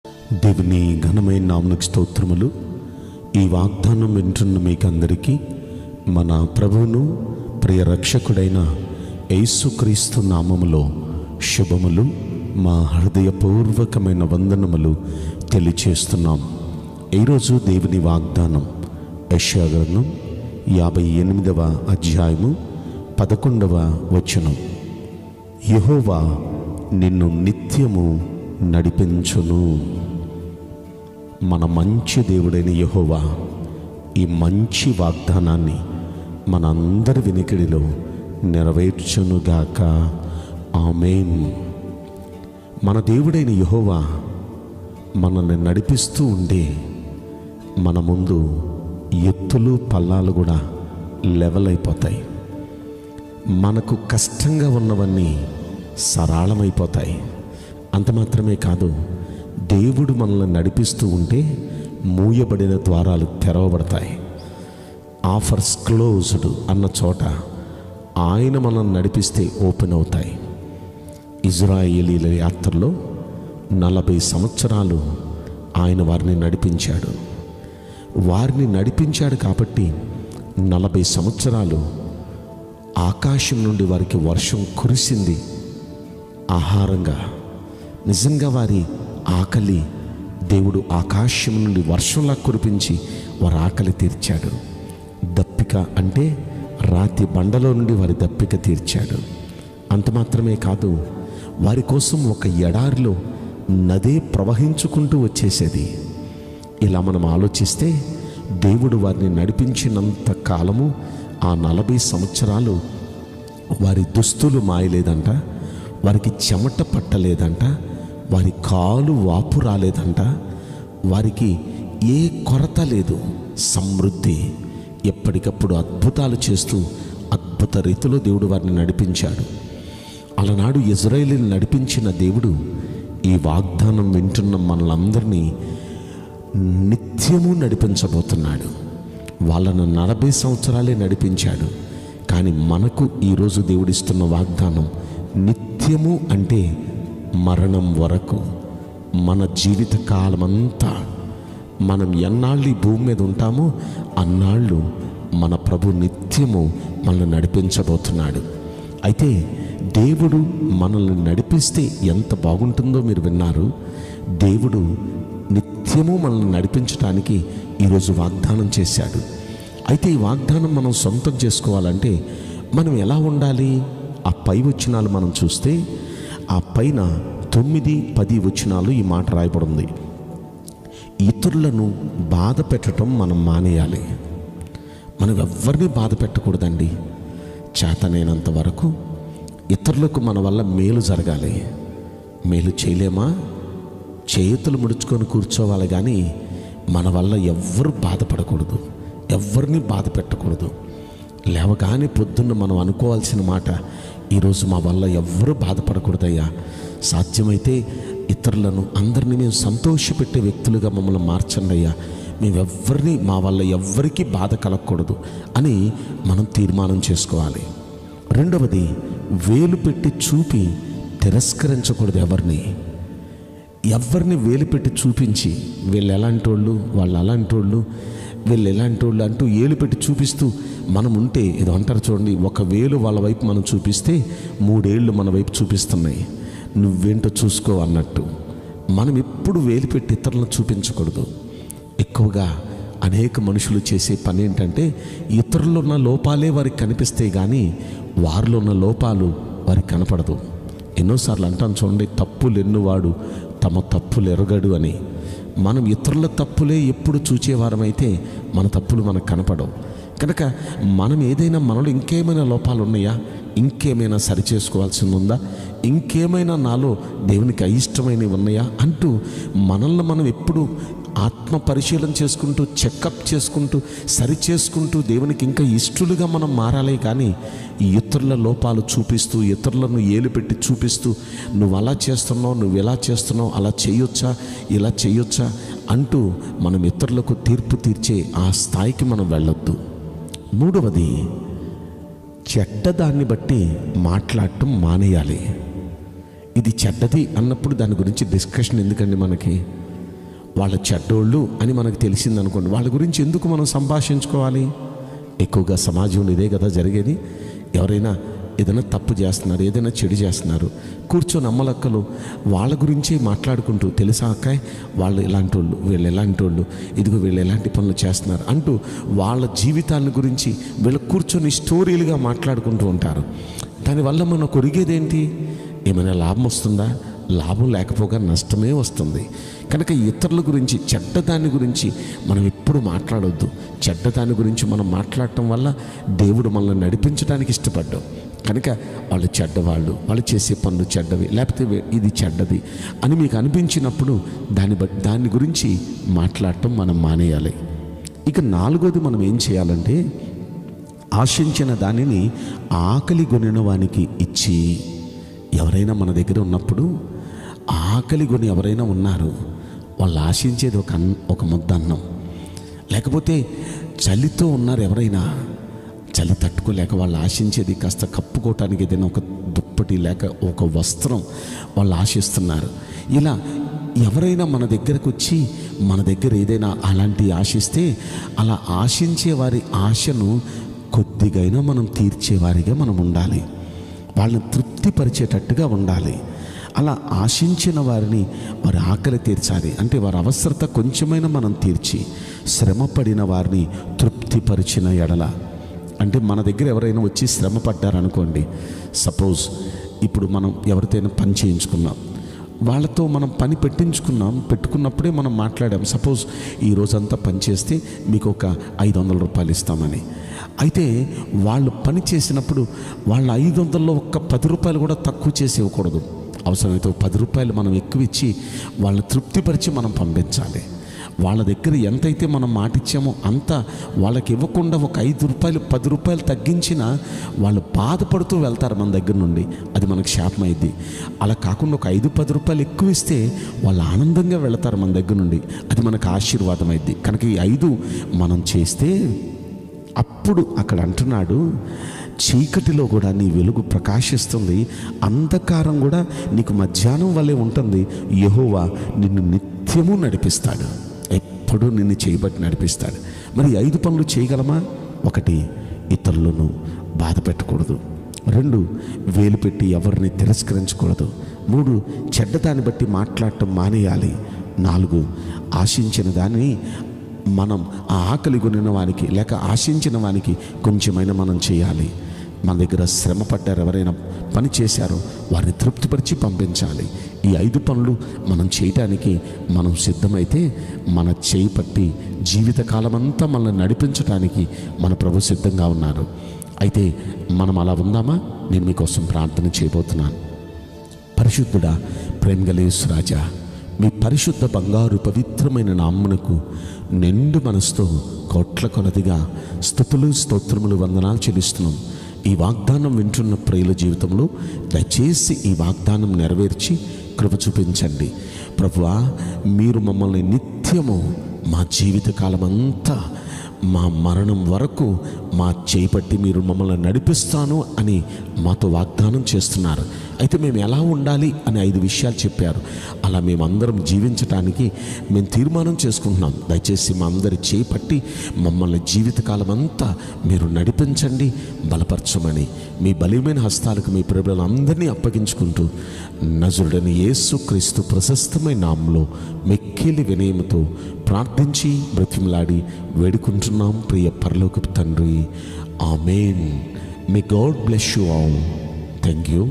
దేవుని ఘనమైన నామమునకు స్తోత్రములు. ఈ వాగ్దానం వింటున్న మీకందరికీ మన ప్రభువును ప్రియ రక్షకుడైన యేసుక్రీస్తు నామములో శుభములు, మా హృదయపూర్వకమైన వందనములు తెలియచేస్తున్నాం. ఈరోజు దేవుని వాగ్దానం యెషయా గ్రంథం 58వ అధ్యాయము 11వ వచనం. యెహోవా నిన్ను నిత్యము నడిపించును. మన మంచి దేవుడైన యెహోవా ఈ మంచి వాగ్దానాన్ని మనందరి వినికిడిలో నెరవేర్చునుగాక. ఆమేన్. మన దేవుడైన యెహోవా మనల్ని నడిపిస్తూ ఉండే మన ముందు ఎత్తులు పల్లాలు కూడా లెవెల్ అయిపోతాయి. మనకు కష్టంగా ఉన్నవన్నీ సరళమైపోతాయి. అంత మాత్రమే కాదు, దేవుడు మనల్ని నడిపిస్తూ ఉంటే మూయబడిన ద్వారాలు తెరవబడతాయి. ఆఫర్స్ క్లోజ్డ్ అన్న చోట ఆయన మనల్ని నడిపిస్తే ఓపెన్ అవుతాయి. ఇజ్రాయేలీల యాత్రలో 40 సంవత్సరాలు ఆయన వారిని నడిపించాడు కాబట్టి 40 సంవత్సరాలు ఆకాశం నుండి వారికి వర్షం కురిసింది ఆహారంగా. నిజంగా వారి ఆకలి దేవుడు ఆకాశం నుండి వర్షంలా కురిపించి వారి ఆకలి తీర్చాడు. దప్పిక అంటే రాతి బండలో నుండి వారి దప్పిక తీర్చాడు. అంత మాత్రమే కాదు, వారి కోసం ఒక ఎడారిలో నదే ప్రవహించుకుంటూ వచ్చేసేది. ఇలా మనం ఆలోచిస్తే దేవుడు వారిని నడిపించినంత కాలము ఆ 40 సంవత్సరాలు వారి దుస్తులు మాయలేదంట, వారికి చెమట పట్టలేదంట, వారి కాలు వాపు రాలేదంట, వారికి ఏ కొరత లేదు. సమృద్ధి. ఎప్పటికప్పుడు అద్భుతాలు చేస్తూ అద్భుత రీతిలో దేవుడు వారిని నడిపించాడు. అలనాడు ఇజ్రాయేలుని నడిపించిన దేవుడు ఈ వాగ్దానం వింటున్న మనలందరినీ నిత్యము నడిపించబోతున్నాడు. వాళ్ళను 40 సంవత్సరాలే నడిపించాడు. కానీ మనకు ఈరోజు దేవుడిస్తున్న వాగ్దానం నిత్యము అంటే మరణం వరకు. మన జీవిత కాలమంతా మనం ఎన్నాళ్ళు ఈ భూమి మీద ఉంటామో అన్నాళ్ళు మన ప్రభు నిత్యము మనల్ని నడిపించబోతున్నాడు. అయితే దేవుడు మనల్ని నడిపిస్తే ఎంత బాగుంటుందో మీరు విన్నారు. దేవుడు నిత్యము మనల్ని నడిపించడానికి ఈరోజు వాగ్దానం చేశాడు. అయితే ఈ వాగ్దానం మనం సొంతం చేసుకోవాలంటే మనం ఎలా ఉండాలి? ఆ పై వచనాలు మనం చూస్తే ఆ పైన 9, 10 వచనాలు ఈ మాట రాయబడింది. ఇతరులను బాధ పెట్టడం మనం మానేయాలి. మనం ఎవరిని బాధ పెట్టకూడదండి. చేతనైనంత వరకు ఇతరులకు మన వల్ల మేలు జరగాలి. మేలు చేయలేమా? చేతులు ముడుచుకొని కూర్చోవాలి, కానీ మన వల్ల ఎవ్వరు బాధపడకూడదు, ఎవరిని బాధ పెట్టకూడదు. లేవగానే పొద్దున్న మనం అనుకోవాల్సిన మాట, ఈరోజు మా వల్ల ఎవ్వరూ బాధపడకూడదయ్యా. సాధ్యమైతే ఇతరులను అందరినీ మేము సంతోషపెట్టే వ్యక్తులుగా మమ్మల్ని మార్చండి అయ్యా. మేమెవ్వరిని, మా వల్ల ఎవ్వరికీ బాధ కలగకూడదు అని మనం తీర్మానం చేసుకోవాలి. రెండవది, వేలు పెట్టి చూపి తిరస్కరించకూడదు. ఎవరిని వేలు పెట్టి చూపించి వీళ్ళు ఎలాంటి వాళ్ళు, వాళ్ళు అలాంటి వాళ్ళు, వీళ్ళు ఎలాంటి వాళ్ళు అంటూ ఏలు పెట్టి చూపిస్తూ మనం ఉంటే, ఏదో అంటారు చూడండి, ఒక వేలు వాళ్ళ వైపు మనం చూపిస్తే 3 ఏళ్ళు మన వైపు చూపిస్తున్నాయి, నువ్వేంటో చూసుకో అన్నట్టు. మనం ఎప్పుడు వేలు పెట్టి ఇతరులను చూపించకూడదు. ఎక్కువగా అనేక మనుషులు చేసే పని ఏంటంటే, ఇతరుల్లో ఉన్న లోపాలే వారికి కనిపిస్తాయి, కానీ వారిలో ఉన్న లోపాలు వారికి కనపడదు. ఎన్నోసార్లు అంటాను చూడండి, తప్పులు ఎన్నువాడు తమ తప్పులు ఎరగడు అని. మనం ఇతరుల తప్పులే ఎప్పుడు చూచేవారమైతే మన తప్పులు మనకు కనపడవు. కనుక మనం ఏదైనా మనలో ఇంకేమైనా లోపాలు ఉన్నాయా, ఇంకేమైనా సరి చేసుకోవాల్సింది ఉందా, ఇంకేమైనా నాలో దేవునికి అయిష్టమైనవి ఉన్నాయా అంటూ మనల్ని మనం ఎప్పుడు ఆత్మ పరిశీలన చేసుకుంటూ, చెకప్ చేసుకుంటూ, సరి చేసుకుంటూ దేవునికి ఇంకా ఇష్టలుగా మనం మారాలి. కానీ ఈ ఇతరుల లోపాలు చూపిస్తూ, ఇతరులను ఏలు పెట్టి చూపిస్తూ, నువ్వు అలా చేస్తున్నావు, నువ్వు ఇలా చేస్తున్నావు, అలా చేయొచ్చా, ఇలా చేయొచ్చా అంటూ మనం ఇతరులకు తీర్పు తీర్చే ఆ స్థాయికి మనం వెళ్ళొద్దు. మూడవది, చెడ్డదాన్ని బట్టి మాట్లాడటం మానేయాలి. ఇది చెడ్డది అన్నప్పుడు దాని గురించి డిస్కషన్ ఎందుకండి మనకి? వాళ్ళ చెడ్డోళ్ళు అని మనకు తెలిసిందనుకోండి, వాళ్ళ గురించి ఎందుకు మనం సంభాషించుకోవాలి? ఎక్కువగా సమాజంలో ఇదే కదా జరిగేది. ఎవరైనా ఏదైనా తప్పు చేస్తున్నారు, ఏదైనా చెడు చేస్తున్నారు, కూర్చొని అమ్మలక్కలు వాళ్ళ గురించే మాట్లాడుకుంటూ, తెలుసా అక్కాయ్ వాళ్ళు ఇలాంటి వాళ్ళు, వీళ్ళు ఎలాంటి వాళ్ళు, ఇదిగో వీళ్ళు ఎలాంటి పనులు చేస్తున్నారు అంటూ వాళ్ళ జీవితాన్ని గురించి వీళ్ళు కూర్చొని స్టోరీలుగా మాట్లాడుకుంటూ ఉంటారు. దానివల్ల మనకు ఒరిగేదేంటి? ఏమైనా లాభం వస్తుందా? లాభం లేకపోగా నష్టమే వస్తుంది. కనుక ఇతరుల గురించి, చెడ్డదాని గురించి మనం ఎప్పుడు మాట్లాడొద్దు. చెడ్డదాని గురించి మనం మాట్లాడటం వల్ల దేవుడు మనల్ని నడిపించడానికి ఇష్టపడ్డాం. కనుక వాళ్ళు చెడ్డవాళ్ళు, వాళ్ళు చేసే పనులు చెడ్డవి, లేకపోతే ఇది చెడ్డది అని మీకు అనిపించినప్పుడు దాని గురించి మాట్లాడటం మనం మానేయాలి. ఇక నాలుగోది మనం ఏం చేయాలంటే, ఆశించిన దానిని ఆకలి కొనిన వానికి ఇచ్చి. ఎవరైనా మన దగ్గర ఉన్నప్పుడు ఆకలి కొని ఎవరైనా ఉన్నారు, వాళ్ళు ఆశించేది ఒక ముద్ద అన్నం, లేకపోతే చలితో ఉన్నారు ఎవరైనా, చలి తట్టుకోలేక వాళ్ళు ఆశించేది కాస్త కప్పుకోవటానికి ఏదైనా ఒక దుప్పటి లేక ఒక వస్త్రం వాళ్ళు ఆశిస్తున్నారు. ఇలా ఎవరైనా మన దగ్గరకు వచ్చి మన దగ్గర ఏదైనా అలాంటి ఆశిస్తే, అలా ఆశించే వారి ఆశను కొద్దిగైనా మనం తీర్చేవారిగా మనం ఉండాలి. వాళ్ళని తృప్తిపరిచేటట్టుగా ఉండాలి. అలా ఆశించిన వారిని వారి ఆకలి తీర్చాలి. అంటే వారి అవసరత కొంచెమైనా మనం తీర్చి, శ్రమపడిన వారిని తృప్తిపరిచిన ఎడల, అంటే మన దగ్గర ఎవరైనా వచ్చి శ్రమ పడ్డారనుకోండి, సపోజ్ ఇప్పుడు మనం ఎవరితోనైనా పని చేయించుకున్నాం, వాళ్ళతో మనం పని పెట్టుకున్నప్పుడే మనం మాట్లాడాం, సపోజ్ ఈ రోజంతా పని చేస్తే మీకు ఒక 500 రూపాయలు ఇస్తామని. అయితే వాళ్ళు పని చేసినప్పుడు వాళ్ళ 500లో ఒక్క 10 రూపాయలు కూడా తక్కువ చేసి ఇవ్వకూడదు. అవసరమైతే 10 రూపాయలు మనం ఎక్కువ ఇచ్చి వాళ్ళని తృప్తిపరిచి మనం పంపించాలి. వాళ్ళ దగ్గర ఎంతైతే మనం మాటిచ్చామో అంత వాళ్ళకి ఇవ్వకుండా ఒక 5 రూపాయలు 10 రూపాయలు తగ్గించినా వాళ్ళు బాధపడుతూ వెళ్తారు మన దగ్గర నుండి. అది మనకు శాపం అయింది. అలా కాకుండా ఒక 5-10 రూపాయలు ఎక్కువ ఇస్తే వాళ్ళు ఆనందంగా వెళతారు మన దగ్గర నుండి. అది మనకు ఆశీర్వాదం అయింది. కనుక ఈ 5 మనం చేస్తే, అప్పుడు అక్కడ అంటున్నాడు, చీకటిలో కూడా నీ వెలుగు ప్రకాశిస్తుంది, అంధకారం కూడా నీకు మధ్యాహ్నం వల్లే ఉంటుంది. యెహోవా నిన్ను నిత్యము నడిపిస్తాడు, ఎప్పుడూ నిన్ను చేయబట్టి నడిపిస్తాడు. మరి 5 పనులు చేయగలమా? 1, ఇతరులను బాధ పెట్టకూడదు. 2, వేలు పెట్టి ఎవరిని తిరస్కరించకూడదు. 3, చెడ్డదాన్ని బట్టి మాట్లాడటం మానేయాలి. 4, ఆశించిన దాన్ని మనం ఆ ఆకలి కొనిన వానికి లేక ఆశించిన వానికి కొంచెమైనా మనం చేయాలి. మన దగ్గర శ్రమ పడ్డారు, ఎవరైనా పని చేశారో వారిని తృప్తిపరిచి పంపించాలి. ఈ 5 పనులు మనం చేయటానికి మనం సిద్ధమైతే, మన చేయి పట్టి జీవితకాలం అంతా మనల్ని నడిపించడానికి మన ప్రభు సిద్ధంగా ఉన్నారు. అయితే మనం అలా ఉందామా? నేను మీకోసం ప్రార్థన చేయబోతున్నాను. పరిశుద్ధుడా, ప్రేమగల యేసు రాజా, మీ పరిశుద్ధ బంగారు పవిత్రమైన నామమునకు నిండు మనసుతో కోట్ల కొలదిగా స్తుతులు, స్తోత్రములు, వందనాలు చెల్లిస్తున్నాం. ఈ వాగ్దానం వింటున్న ప్రియుల జీవితంలో దయచేసి ఈ వాగ్దానం నెరవేర్చి కృప చూపించండి. ప్రభువా, మీరు మమ్మల్ని నిత్యము మా జీవితకాలం అంతా, మా మరణం వరకు మా చేపట్టి మీరు మమ్మల్ని నడిపిస్తాను అని మాతో వాగ్దానం చేస్తున్నారు. అయితే మేము ఎలా ఉండాలి అని 5 విషయాలు చెప్పారు. అలా మేమందరం జీవించడానికి మేము తీర్మానం చేసుకుంటున్నాం. దయచేసి మా అందరి చేపట్టి మమ్మల్ని జీవితకాలం అంతా మీరు నడిపించండి, బలపరచమని మీ బలీమైన హస్తాలకు మీ ప్రేమలందరినీ అప్పగించుకుంటూ నజరుడైన యేసుక్రీస్తు ప్రశస్తమైన నామములో మిక్కిలి వినయముతో ప్రార్థించి బ్రతిమలాడి వేడుకుంటున్నాం ప్రియ పరలోకపు తండ్రి. Amen. May God bless you all. Thank you.